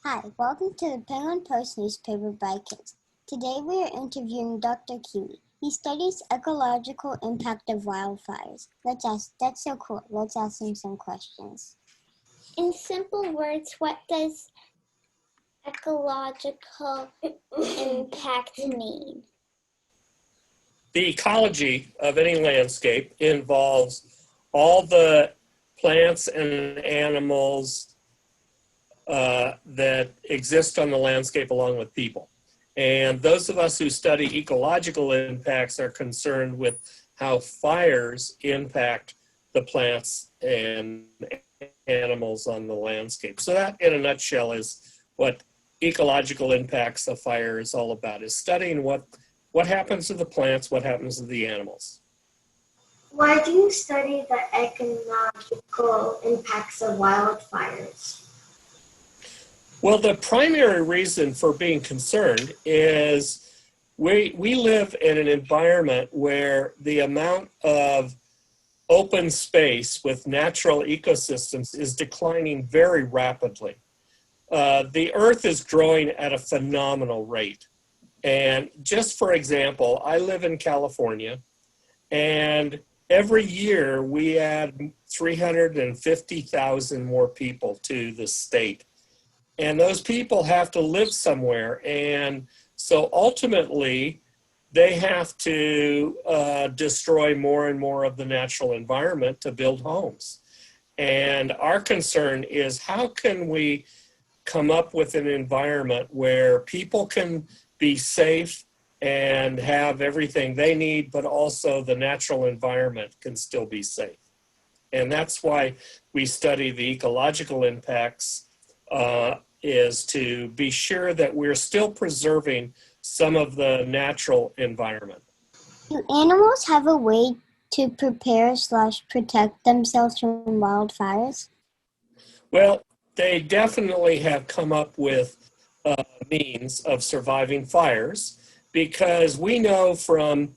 Hi, welcome to the Penguin Post newspaper by Kids. Today we are interviewing Dr. Keeley. He studies ecological impact of wildfires. That's so cool. Let's ask him some questions. In simple words, what does ecological impact mean? The ecology of any landscape involves all the plants and animals that exist on the landscape along with people. And those of us who study ecological impacts are concerned with how fires impact the plants and animals on the landscape. So that, in a nutshell, is what ecological impacts of fire is all about, is studying what happens to the plants, what happens to the animals. Why do you study the economical impacts of wildfires? Well, the primary reason for being concerned is we live in an environment where the amount of open space with natural ecosystems is declining very rapidly. The earth is growing at a phenomenal rate. And just for example, I live in California, and every year we add 350,000 more people to the state. And those people have to live somewhere. And so ultimately, they have to destroy more and more of the natural environment to build homes. And our concern is, how can we come up with an environment where people can be safe and have everything they need, but also the natural environment can still be safe. And that's why we study the ecological impacts, is to be sure that we're still preserving some of the natural environment. Do animals have a way to prepare/protect themselves from wildfires? Well, they definitely have come up with means of surviving fires, because we know from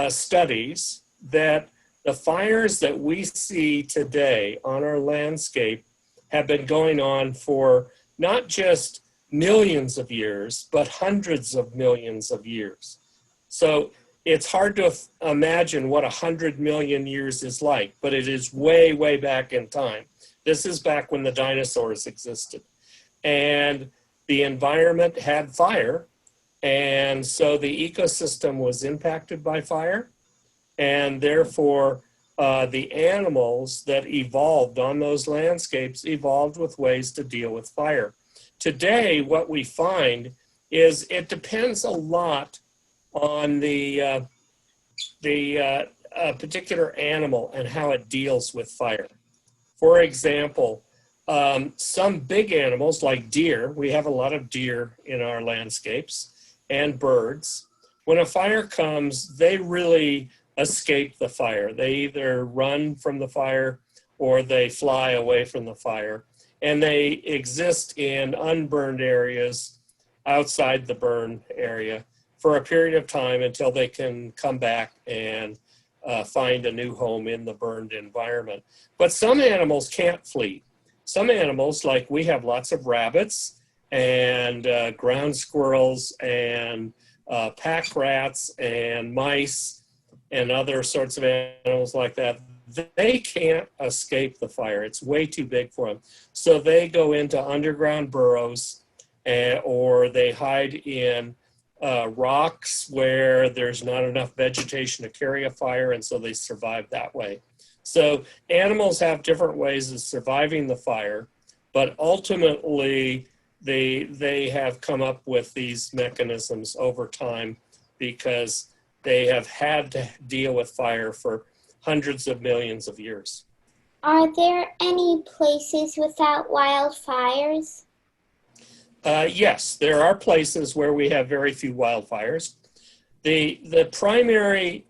studies that the fires that we see today on our landscape have been going on for not just millions of years, but hundreds of millions of years. So it's hard to imagine what 100 million years is like, but it is way, way back in time. This is back when the dinosaurs existed. And the environment had fire, and so the ecosystem was impacted by fire, and therefore the animals that evolved on those landscapes evolved with ways to deal with fire. Today, what we find is it depends a lot on the particular animal and how it deals with fire. For example, some big animals like deer, we have a lot of deer in our landscapes, and birds. When a fire comes, they really escape the fire. They either run from the fire or they fly away from the fire. And they exist in unburned areas outside the burn area for a period of time until they can come back and find a new home in the burned environment. But some animals can't flee. Some animals, like we have lots of rabbits and ground squirrels and pack rats and mice and other sorts of animals like that, they can't escape the fire. It's way too big for them. So they go into underground burrows, or they hide in rocks where there's not enough vegetation to carry a fire, and so they survive that way. So animals have different ways of surviving the fire, but ultimately they have come up with these mechanisms over time because they have had to deal with fire for hundreds of millions of years. Are there any places without wildfires? Yes, there are places where we have very few wildfires. The primary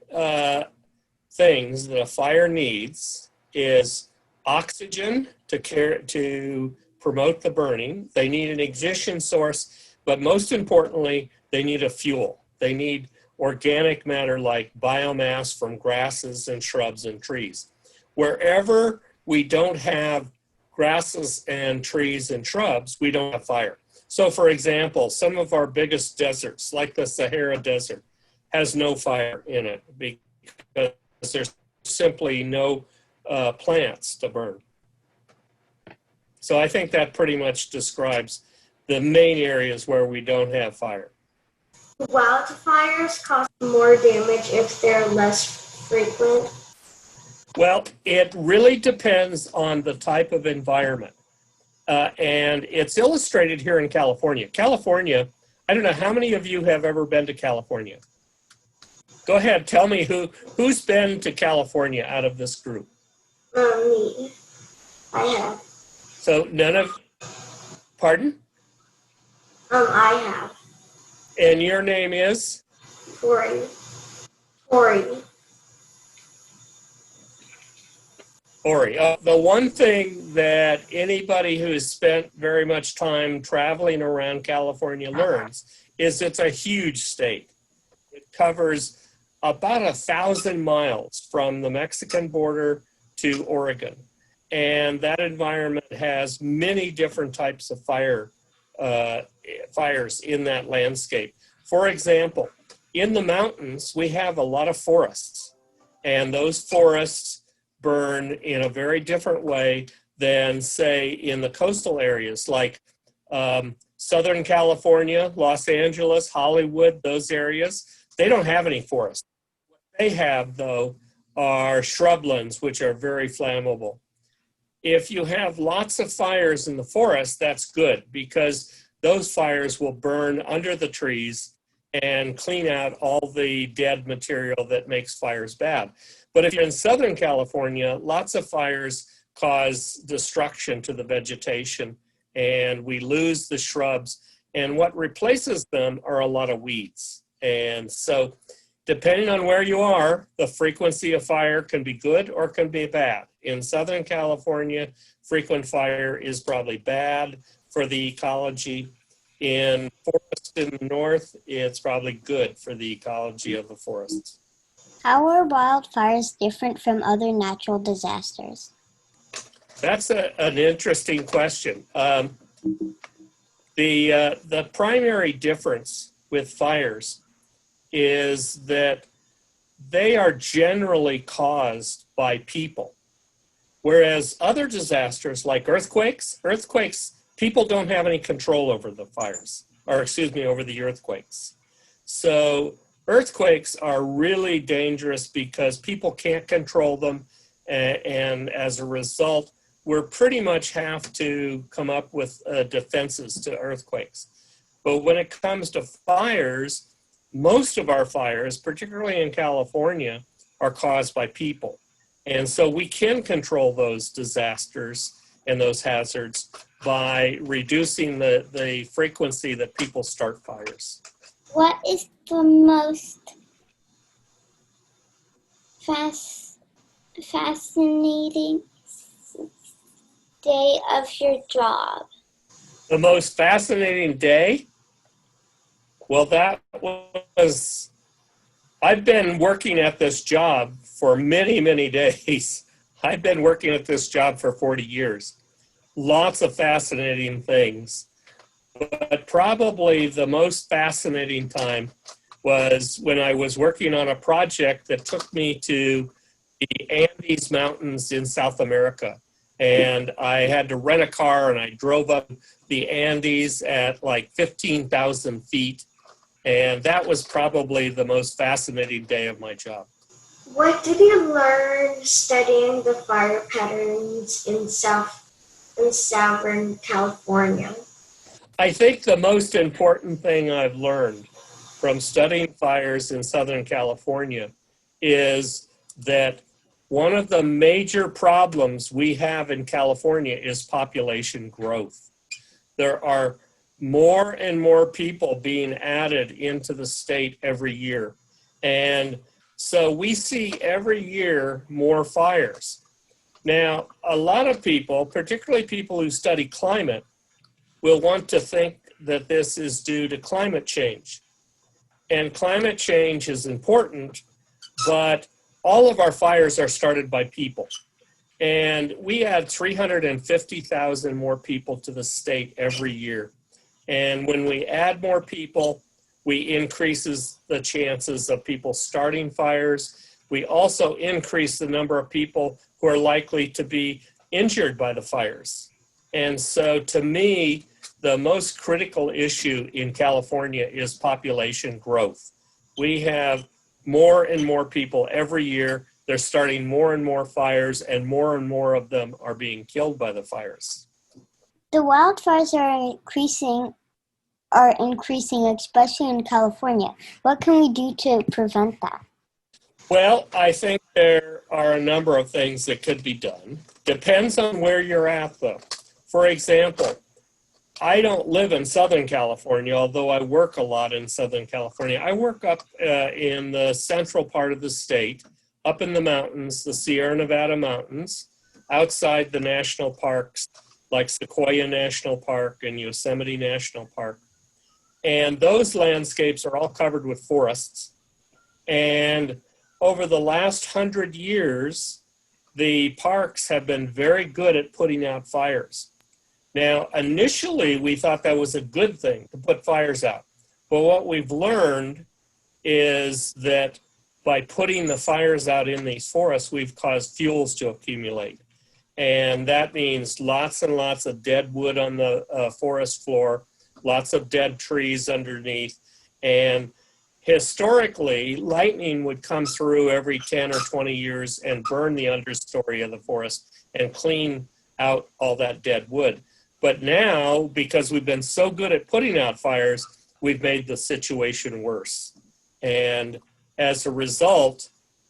things that a fire needs is oxygen to promote the burning. They need an ignition source, but most importantly, they need a fuel. They need organic matter like biomass from grasses and shrubs and trees. Wherever we don't have grasses and trees and shrubs, we don't have fire. So for example, some of our biggest deserts, like the Sahara Desert, has no fire in it because there's simply no plants to burn. So I think that pretty much describes the main areas where we don't have fire. Wildfires cause more damage if they're less frequent. Well, it really depends on the type of environment. And it's illustrated here in California. California, I don't know how many of you have ever been to California. Go ahead, tell me who's been to California out of this group. Me. I have. So none of, pardon? I have. And your name is? Tori. Ori. The one thing that anybody who's spent very much time traveling around California learns is it's a huge state. It covers about 1,000 miles from the Mexican border to Oregon. And that environment has many different types of fires in that landscape. For example, in the mountains, we have a lot of forests. And those forests burn in a very different way than, say, in the coastal areas like Southern California, Los Angeles, Hollywood, those areas. They don't have any forests. What they have, though, are shrublands, which are very flammable. If you have lots of fires in the forest, that's good because those fires will burn under the trees and clean out all the dead material that makes fires bad. But if you're in Southern California, lots of fires cause destruction to the vegetation and we lose the shrubs. And what replaces them are a lot of weeds. And so depending on where you are, the frequency of fire can be good or can be bad. In Southern California, frequent fire is probably bad for the ecology. In forests in the north, it's probably good for the ecology of the forests. How are wildfires different from other natural disasters? That's an interesting question. The primary difference with fires is that they are generally caused by people. Whereas other disasters like earthquakes, people don't have any control over the fires, or excuse me, over the earthquakes. So earthquakes are really dangerous because people can't control them. And as a result, we pretty much have to come up with defenses to earthquakes. But when it comes to fires, most of our fires, particularly in California, are caused by people. And so we can control those disasters and those hazards by reducing the frequency that people start fires. What is the most fascinating day of your job? The most fascinating day? Well, that was, I've been working at this job for many, many days. I've been working at this job for 40 years. Lots of fascinating things. But probably the most fascinating time was when I was working on a project that took me to the Andes Mountains in South America. And I had to rent a car and I drove up the Andes at like 15,000 feet. And that was probably the most fascinating day of my job. What did you learn studying the fire patterns in Southern California? I think the most important thing I've learned from studying fires in Southern California is that one of the major problems we have in California is population growth. There are more and more people being added into the state every year. And so we see every year more fires. Now, a lot of people, particularly people who study climate, will want to think that this is due to climate change. And climate change is important, but all of our fires are started by people. And we add 350,000 more people to the state every year. And when we add more people, we increases the chances of people starting fires. We also increase the number of people who are likely to be injured by the fires. And so to me, the most critical issue in California is population growth. We have more and more people every year. They're starting more and more fires, and more of them are being killed by the fires. The wildfires are increasing, especially in California. What can we do to prevent that? Well, I think there are a number of things that could be done. Depends on where you're at, though. For example, I don't live in Southern California, although I work a lot in Southern California. I work up in the central part of the state, up in the mountains, the Sierra Nevada mountains, outside the national parks like Sequoia National Park and Yosemite National Park. And those landscapes are all covered with forests. And over the last 100 years, the parks have been very good at putting out fires. Now, initially, we thought that was a good thing to put fires out. But what we've learned is that by putting the fires out in these forests, we've caused fuels to accumulate. And that means lots and lots of dead wood on the forest floor, lots of dead trees underneath. And historically, lightning would come through every 10 or 20 years and burn the understory of the forest and clean out all that dead wood. But now, because we've been so good at putting out fires, we've made the situation worse. And as a result,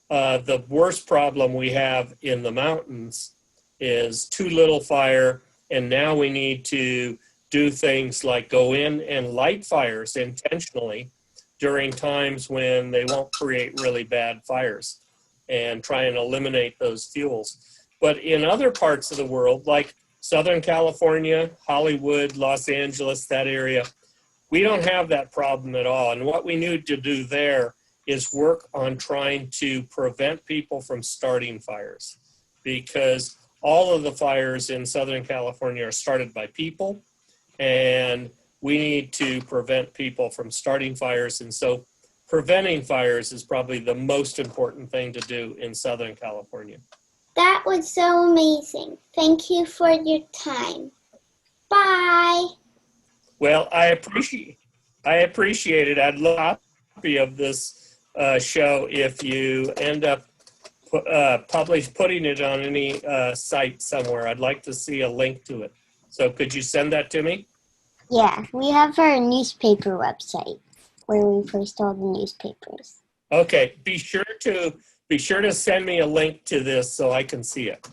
the worst problem we have in the mountains is too little fire. And now we need to do things like go in and light fires intentionally during times when they won't create really bad fires and try and eliminate those fuels. But in other parts of the world, like Southern California, Hollywood, Los Angeles, that area, we don't have that problem at all. And what we need to do there is work on trying to prevent people from starting fires, because all of the fires in Southern California are started by people, and we need to prevent people from starting fires. And so preventing fires is probably the most important thing to do in Southern California. That was so amazing. Thank you for your time. Bye. Well, I appreciate it. I'd love a copy of this show if you end up putting it on any site somewhere. I'd like to see a link to it. So could you send that to me? Yeah, we have our newspaper website where we post all the newspapers. Okay, be sure to send me a link to this so I can see it.